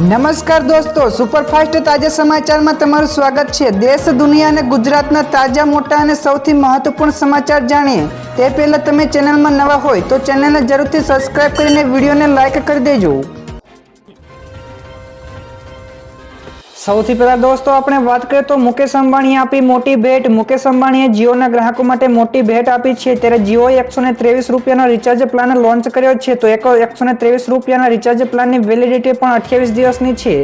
નમસ્કાર દોસ્તો, સુપરફાસ્ટ તાજા સમાચારમાં તમારું સ્વાગત છે। દેશ, દુનિયા અને ગુજરાતના તાજા, મોટા અને સૌથી મહત્વપૂર્ણ સમાચાર જાણીએ તે પહેલા તમે ચેનલમાં નવા હોય તો ચેનલને જરૂરથી સબસ્ક્રાઇબ કરીને વિડીયોને લાઇક કરી દેજો। સૌથી પહેલા દોસ્તો આપણે વાત કરીએ તો મુકેશ અંબાણીએ આપી મોટી ભેટ। મુકેશ અંબાણીએ જીઓના ગ્રાહકો માટે મોટી ભેટ આપી છે। ત્યારે જીઓએ 123 રૂપિયાનો રિચાર્જ પ્લાન લોન્ચ કર્યો છે। તો 123 રૂપિયાના રિચાર્જ પ્લાનની વેલિડિટી પણ 28 દિવસની છે।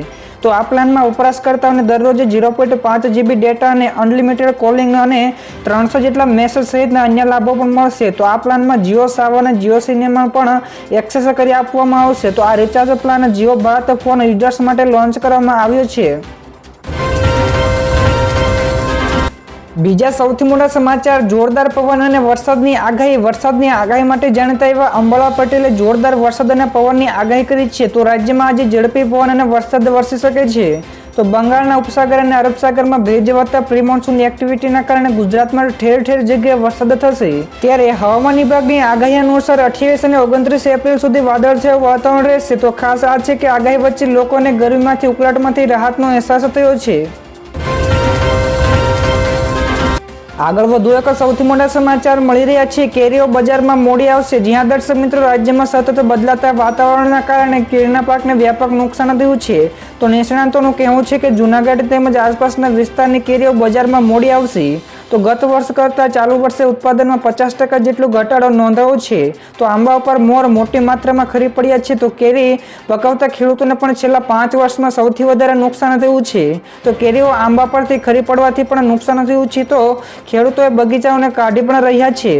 તો આ પ્લાનમાં વપરાશકર્તાઓને દરરોજ 0.5 GB ડેટા અને અનલિમિટેડ કોલિંગ અને 300 જેટલા મેસેજ સહિતના અન્ય લાભો પણ મળશે। તો આ પ્લાનમાં જીઓ સાવન અને જીઓ સિનેમા પણ એક્સેસ કરી આપવામાં આવશે। તો આ recharge plan Jio Bharat phone users માટે લોન્ચ કરવામાં આવ્યો છે। બીજા સૌથી મોટા સમાચાર, જોરદાર પવન અને વરસાદની આગાહી। વરસાદની આગાહી માટે જાણીતા એવા અંબાલાલ પટેલે જોરદાર વરસાદ અને પવનની આગાહી કરી છે। તો રાજ્યમાં આજે ઝડપી પવન અને વરસાદ વરસી શકે છે। તો બંગાળના ઉપસાગર અને અરબ સાગરમાં ભેજ વધતા પ્રી મોન્સૂન એક્ટિવિટીના કારણે ગુજરાતમાં ઠેર ઠેર જગ્યાએ વરસાદ થશે। ત્યારે હવામાન વિભાગની આગાહી અનુસાર 28 અને 29 એપ્રિલ સુધી વાદળછાયું વાતાવરણ રહેશે। તો ખાસ આ છે કે આગાહી વચ્ચે લોકોને ગરમીમાંથી ઉકળાટમાંથી રાહતનો અહેસાસ થયો છે। આગળ વધુ એક સૌથી મોટા સમાચાર મળી રહ્યા છે। કેરીઓ બજારમાં મોડી આવશે। જ્યાં દર્શક મિત્રો, રાજ્યમાં સતત બદલાતા વાતાવરણના કારણે કેરીના પાકને વ્યાપક નુકસાન થયું છે। તો નિષ્ણાતોનું કહેવું છે કે જૂનાગઢ તેમજ આસપાસના વિસ્તારની કેરીઓ બજારમાં મોડી આવશે। તો ગત વર્ષ કરતાં ચાલુ વર્ષે ઉત્પાદનમાં 50% જેટલો ઘટાડો નોંધાયો છે। તો આંબા ઉપર મોર મોટી માત્રામાં ખરી પડ્યા છે। તો કેરી પકવતા ખેડૂતોને પણ છેલ્લા 5 વર્ષમાં સૌથી વધારે નુકસાન થયું છે। તો કેરીઓ આંબા પરથી ખરી પડવાથી પણ નુકસાન થયું છે। તો ખેડૂતોએ બગીચાઓને કાઢી પણ રહ્યા છે।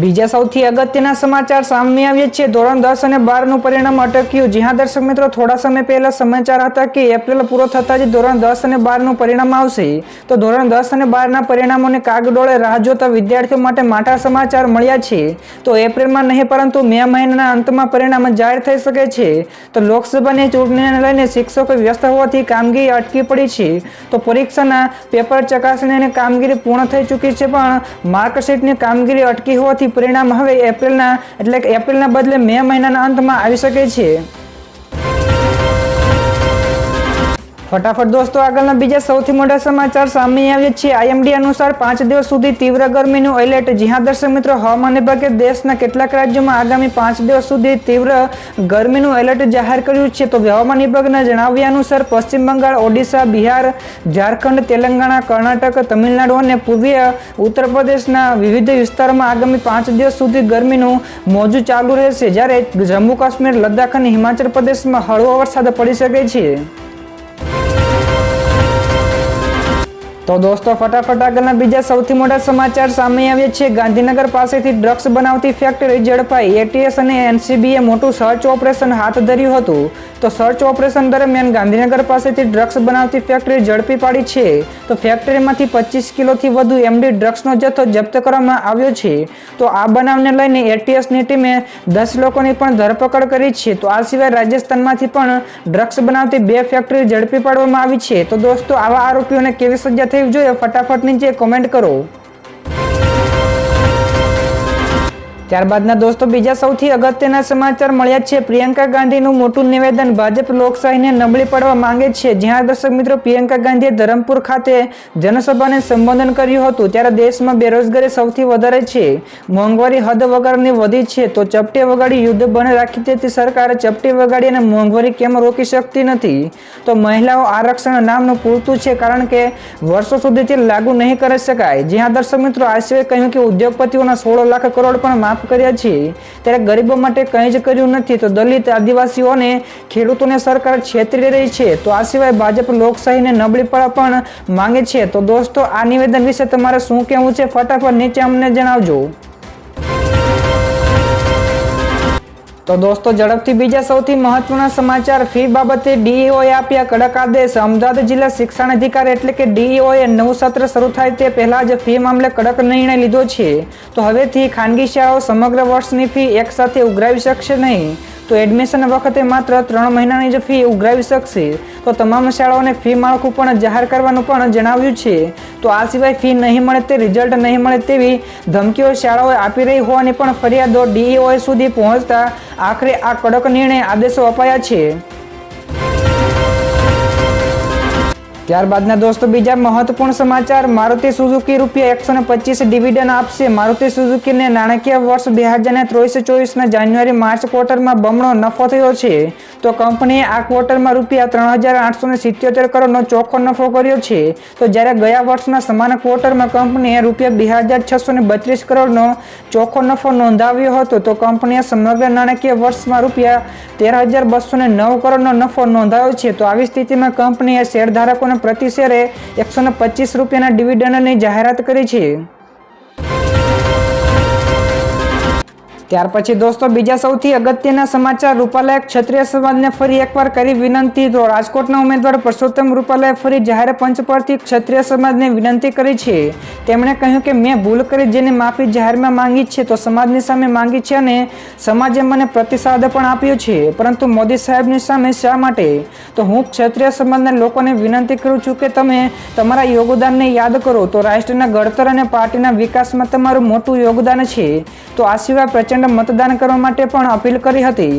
બીજા સૌથી અગત્યના સમાચાર સામે આવ્યા છે। ધોરણ 10 અને 12નું પરિણામ અટક્યું। જ્યાં દર્શક મિત્રો, થોડા સમય પહેલા સમાચાર હતા કે એપ્રિલ પૂરો થતાં જ ધોરણ 10 અને 12નું પરિણામ આવશે। તો ધોરણ 10 અને 12ના પરિણામોને કાગડોળે રાહ જોતા વિદ્યાર્થીઓ માટે માઠા સમાચાર મળ્યા છે। તો એપ્રિલમાં નહીં પરંતુ મે મહિનાના અંતમાં પરિણામ જાહેર થઈ શકે છે। તો લોકસભાની ચૂંટણીને લઈને શિક્ષકો વ્યસ્ત હોવાથી કામગીરી અટકી પડી છે। તો પરીક્ષાના પેપર ચકાસણી અને કામગીરી પૂર્ણ થઈ ચૂકી છે, પણ માર્કશીટની કામગીરી અટકી હોવાથી પરિણામ હવે એપ્રિલના બદલે મે મહિનાના અંતમાં આવી શકે છે। ફટાફટ દોસ્તો આગળના બીજા સૌથી મોટા સમાચાર સામે આવ્યા છે। આઈએમડી અનુસાર 5 દિવસ સુધી તીવ્ર ગરમીનું એલર્ટ। જ્યાં દર્શક મિત્રો, હવામાન વિભાગે દેશના કેટલાક રાજ્યોમાં આગામી 5 દિવસ સુધી તીવ્ર ગરમીનું એલર્ટ જાહેર કર્યું છે। તો હવામાન વિભાગના જણાવ્યા અનુસાર પશ્ચિમ બંગાળ, ઓડિશા, બિહાર, ઝારખંડ, તેલંગાણા, કર્ણાટક, તમિલનાડુ અને પૂર્વીય ઉત્તર પ્રદેશના વિવિધ વિસ્તારોમાં આગામી 5 દિવસ સુધી ગરમીનું મોજું ચાલુ રહેશે। જ્યારે જમ્મુ કાશ્મીર, લદ્દાખ અને હિમાચલ પ્રદેશમાં હળવો વરસાદ પડી શકે છે। તો દોસ્તો ફટાફટ આગળના બીજા સૌથી મોટા સમાચાર સામે આવ્યા છે। ગાંધીનગર પાસેથી ડ્રગ્સ બનાવતી ફેક્ટરી ઝડપાઈ। એટીએસ અને એનસીબીએ મોટું સર્ચ ઓપરેશન હાથ ધર્યું હતું। તો સર્ચ ઓપરેશન દરમિયાન ગાંધીનગર પાસેથી ડ્રગ્સ બનાવતી ફેક્ટરી ઝડપી પાડી છે। તો ફેક્ટરીમાંથી 25 કિલોથી વધુ એમડી ડ્રગ્સનો જથ્થો જપ્ત કરવામાં આવ્યો છે। તો આ બનાવને લઈને એટીએસની ટીમે 10 લોકોની પણ ધરપકડ કરી છે। તો આ સિવાય રાજસ્થાનમાંથી પણ ડ્રગ્સ બનાવતી 2 ફેક્ટરી ઝડપી પાડવામાં આવી છે। તો દોસ્તો, આવા આરોપીઓને કેવી સજા જોઈએ ફટાફટ નીચે કોમેન્ટ કરો। ત્યારબાદના દોસ્તો બીજા સૌથી અગત્યના સમાચાર મળ્યા છે। પ્રિયંકા ગાંધીનું મોટું નિવેદન, ભાજપ લોકશાહીને નબળી પાડવા માંગે છે। જ્યાં દર્શક મિત્રો, પ્રિયંકા ગાંધીએ ધરમપુર ખાતે જનસભાને સંબોધન કર્યું હતું। ત્યારે દેશમાં બેરોજગારી સૌથી વધારે છે, મોંઘવારી હદ વગરની વધી છે। તો ચપટી વગાડી યુદ્ધ બંધ રાખી દેતી સરકાર ચપટી વગાડી અને મોંઘવારી કેમ રોકી શકતી નથી? તો મહિલાઓ આરક્ષણ નામનું પૂરતું છે, કારણ કે વર્ષો સુધીથી લાગુ નહીં કરી શકાય। જ્યાં દર્શક મિત્રો, આ સિવાય કહ્યું કે ઉદ્યોગપતિઓના 16 લાખ કરોડ પણ માફ કર્યા છે। ત્યારે ગરીબો માટે કંઈ જ કર્યું નથી। તો દલિત, આદિવાસીઓ અને ખેડૂતોને સરકાર છેતરી રહી છે। તો આ સિવાય ભાજપ લોકશાહીને નબળી પાડવા પણ માંગે છે। તો દોસ્તો, આ નિવેદન વિશે તમારે શું કહેવું છે? ફટાફટ નીચે અમને જણાવજો। તો દોસ્તો ઝડપથી બીજા સૌથી મહત્વના સમાચાર, ફી બાબતે ડીઈઓએ આપ્યા કડક આદેશ। અમદાવાદ જિલ્લા શિક્ષણાધિકારી એટલે કે ડીઈઓએ નવું સત્ર શરૂ થાય તે પહેલા જ ફી મામલે કડક નિર્ણય લીધો છે। તો હવેથી ખાનગી શાળાઓ સમગ્ર વર્ષની ફી એકસાથે ઉઘરાવી શકશે નહીં। તો એડમિશન વખતે માત્ર 3 મહિનાની જ ફી ઉઘરાવી શકશે. તો તમામ શાળાઓને ફી માળખું પણ જાહેર કરવાનું પણ જણાવ્યું છે. તો આ સિવાય ફી નહીં મળે તે રિઝલ્ટ નહીં મળે તેવી ધમકીઓ શાળાઓએ આપી રહી હોવાની પણ ફરિયાદો DEO સુધી પહોંચતા આખરે આ કડક નિર્ણય આદેશો અપાયા છે. ત્યારબાદના દોસ્તો બીજા મહત્વપૂર્ણ સમાચાર. મારુતિ સુઝુકી ₹125 ડિવિડન્ડ આપશે. મારુતિ સુઝુકીને નાણાકીય વર્ષ 2023-24ના જાન્યુઆરી-માર્ચ ક્વાર્ટરમાં બમણો નફો થયો છે. તો કંપનીએ આ ક્વાર્ટરમાં ₹3,877 કરોડનો ચોખ્ખો નફો કર્યો છે. તો જ્યારે ગયા વર્ષના સમાન ક્વાર્ટરમાં કંપનીએ ₹2,632 કરોડનો ચોખ્ખો નફો નોંધાવ્યો હતો. તો કંપનીએ સમગ્ર નાણાકીય વર્ષમાં ₹13,209 કરોડનો નફો નોંધાવ્યો છે. તો આવી સ્થિતિમાં કંપનીએ શેરધારકોને પ્રતિ શેરે ₹125 ડિવિડન્ડની જાહેરાત કરી છે. ત્યાર પછી દોસ્તો બીજા સૌથી અગત્યના સમાચાર. રૂપાલાએ ક્ષત્રિય સમાજને ફરી એકવાર કરી વિનંતી. તો રાજકોટના ઉમેદવાર પરસોત્તમ રૂપાલાએ ફરી જાહેર પંચ પરથી ક્ષત્રિય સમાજને વિનંતી કરી છે. તેમણે કહ્યું કે મેં ભૂલ કરી જેની માફી જાહેરમાં માંગી છે તો સમાજની સામે માંગી છે અને સમાજે મને પ્રતિસાદ પણ આપ્યો છે, પરંતુ મોદી સાહેબની સામે શા માટે? તો હું ક્ષત્રિય સમાજના લોકોને વિનંતી કરું છું કે તમે તમારા યોગદાનને યાદ કરો. તો રાષ્ટ્રના ઘડતર અને પાર્ટીના વિકાસમાં તમારું મોટું યોગદાન છે. તો આ સિવાય પ્રચંડ મતદાન કરવા માટે પણ અપીલ કરી હતી.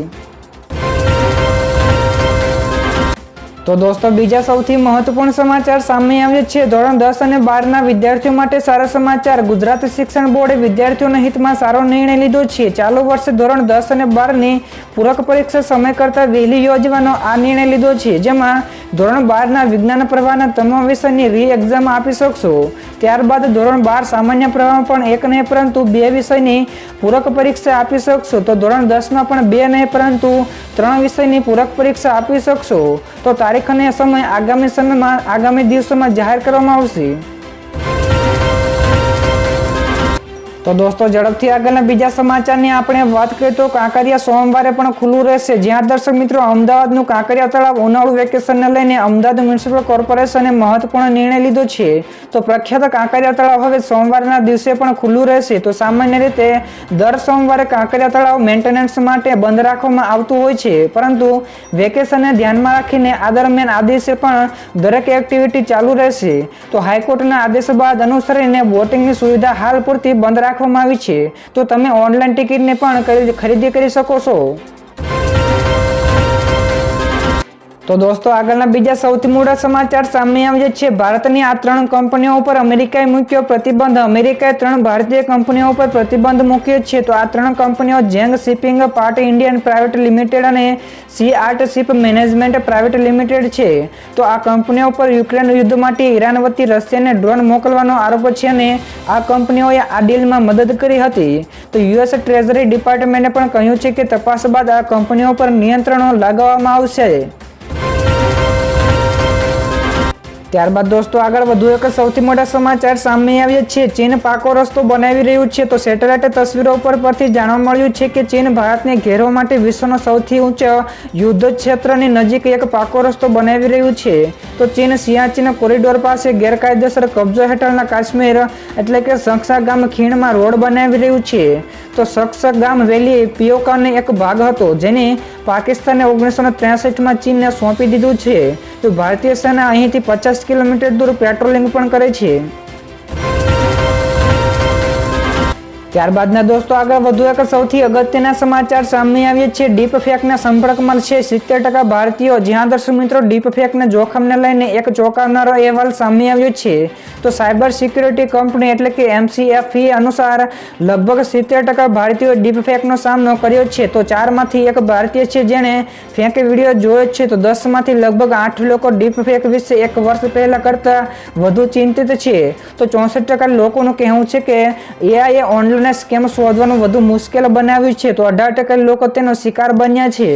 તો દોસ્તો બીજા સૌથી મહત્વપૂર્ણ સમાચાર સામે આવ્યા છે. ધોરણ 10 અને 12ના વિદ્યાર્થીઓ માટે સારા સમાચાર. ગુજરાત શિક્ષણ બોર્ડે વિદ્યાર્થીઓના હિતમાં સારો નિર્ણય લીધો છે. ચાલુ વર્ષે ધોરણ 10 અને 12ની પૂરક પરીક્ષા સમય કરતાં વહેલી યોજવાનો આ નિર્ણય લીધો છે, જેમાં ધોરણ 12ના વિજ્ઞાન પ્રવાહના તમામ વિષયની રી એક્ઝામ આપી શકશો. ત્યારબાદ ધોરણ 12 સામાન્ય પ્રવાહમાં પણ એક નહીં પરંતુ 2 વિષયની પૂરક પરીક્ષા આપી શકશો. તો ધોરણ 10માં પણ 2 નહીં પરંતુ 3 વિષયની પૂરક પરીક્ષા આપી શકશો. તો તારીખ અને સમય આગામી દિવસોમાં જાહેર કરવામાં આવશે. તો દોસ્તો ઝડપથી આગળના બીજા સમાચારની આપણે વાત કરીએ તો કાંકરિયા સોમવારે પણ ખુલ્લું રહેશે. જ્યાં દર્શક મિત્રો અમદાવાદનું કાંકરિયા તળાવ ઉનાળુ વેકેશનને લઈને અમદાવાદ મ્યુનિસિપલ કોર્પોરેશને મહત્વપૂર્ણ નિર્ણય લીધો છે. તો પ્રખ્યાત કાંકરિયા તળાવ હવે સોમવારના દિવસે પણ ખુલ્લું રહેશે. તો સામાન્ય રીતે દર સોમવારે કાંકરિયા તળાવ મેન્ટેનન્સ માટે બંધ રાખવામાં આવતું હોય છે, પરંતુ વેકેશનને ધ્યાનમાં રાખીને આ દરમિયાન આ દિવસે પણ દરેક એક્ટિવિટી ચાલુ રહેશે. તો હાઈકોર્ટના આદેશ બાદ અનુસરીને બોટિંગની સુવિધા હાલ પૂરતી બંધ રાખવામાં આવી છે. તો તમે ઓનલાઈન ટિકિટને પણ ખરીદી કરી શકો છો. તો દોસ્તો આગળના બીજા સૌથી મોટા સમાચાર સામે આવ્યા છે. ભારતની આ 3 કંપનીઓ ઉપર અમેરિકાએ મૂક્યો પ્રતિબંધ. અમેરિકાએ 3 ભારતીય કંપનીઓ ઉપર પ્રતિબંધ મૂક્યો છે. તો આ 3 કંપનીઓ Zheng shipping part Indian private limited અને sea art ship management private limited છે. તો આ કંપનીઓ પર યુક્રેન યુદ્ધ માટે ઈરાન વતી રશિયાને ડ્રોન મોકલવાનો આરોપ છે અને આ કંપનીઓએ આ ડીલમાં મદદ કરી હતી. તો યુએસ ટ્રેઝરી ડિપાર્ટમેન્ટે પણ કહ્યું છે કે તપાસ બાદ આ કંપનીઓ પર નિયંત્રણો લગાવવામાં આવશે. ત્યારબાદ દોસ્તો આગળ વધુ એક સૌથી મોટા સમાચાર સામે આવ્યા છે. ચીન પાકો રસ્તો બનાવી રહ્યું છે. તો સેટેલાઇટ તસવીરો પરથી જાણવા મળ્યું છે કે ચીન ભારતને ઘેરવા માટે વિશ્વનો સૌથી ઊંચો યુદ્ધ ક્ષેત્રની નજીક એક પાકો રસ્તો બનાવી રહ્યું છે. તો ચીન સિયાચીન કોરિડોર પાસે ગેરકાયદેસર કબજો હેઠળના કાશ્મીર એટલે કે શંક્ષા ગામ ખીણમાં રોડ બનાવી રહ્યું છે. તો શંક્ષા ગામ વેલી પીઓકાનો એક ભાગ હતો, જેને પાકિસ્તાને 1963માં ચીનને સોંપી દીધું છે. તો ભારતીય સેના અહીંથી 50 કિલોમીટર દૂર પેટ્રોલિંગ પણ કરે છે. ત્યારબાદના દોસ્તો આગળ વધુ એક સૌથી અગત્યના સમાચાર સામે આવ્યા છે. ડીપ ફેકના સંપર્કમાં છે 70% ભારતીયો. જ્યાં દર્શક મિત્રો ડીપ ફેકના જોખમને લઈને એક ચોંકાવનારો અહેવાલ સામે આવ્યો છે. તો સાયબર સિક્યુરિટી કંપની એટલે કે McAfee અનુસાર લગભગ 70% ભારતીયોએ ડીપ ફેકનો સામનો કર્યો છે. તો 4માંથી 1 ભારતીય છે જેણે ફેક વિડીયો જોયો છે. તો 10માંથી લગભગ 8 લોકો ડીપ ફેક વિશે 1 વર્ષ પહેલા કરતા વધુ ચિંતિત છે. તો 64% લોકોનું કહેવું છે કે AI ઓનલાઈન સ્કેમ શોધવાનું વધુ મુશ્કેલ બનાવ્યું છે. તો 18% લોકો તેનો શિકાર બન્યા છે.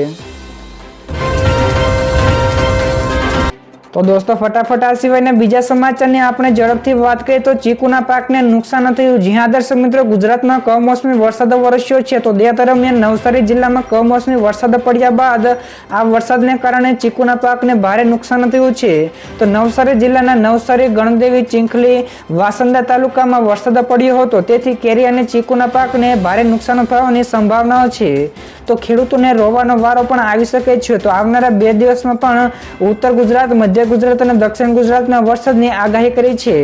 તો તો દોસ્તો ફટાફટ આ સિવાયના બીજા સમાચારની આપણે ઝડપથી વાત કરીએ તો ચીકુના પાકને નુકસાન થયું. જ્યાં દર્શક મિત્રો ગુજરાતમાં કમોસમી વરસાદ વરસ્યો છે તો તે દરમિયાન નવસારી જિલ્લામાં કમોસમી વરસાદ પડ્યા બાદ આ વરસાદને કારણે ચીકુના પાકને ભારે નુકસાન થયું છે. તો નવસારી જિલ્લાના નવસારી, ગણદેવી, ચીંખલી, વાસંદા તાલુકામાં વરસાદ પડ્યો હતો. તેથી કેરી અને ચીકુના પાકને ભારે નુકસાન થવાની સંભાવનાઓ છે. તો ખેડૂતોને રોવાનો વારો પણ આવી શકે છે. તો આવનારા 2 દિવસમાં પણ ઉત્તર ગુજરાત, મધ્ય ગુજરાત અને દક્ષિણ ગુજરાતમાં વરસાદની આગાહી કરી છે.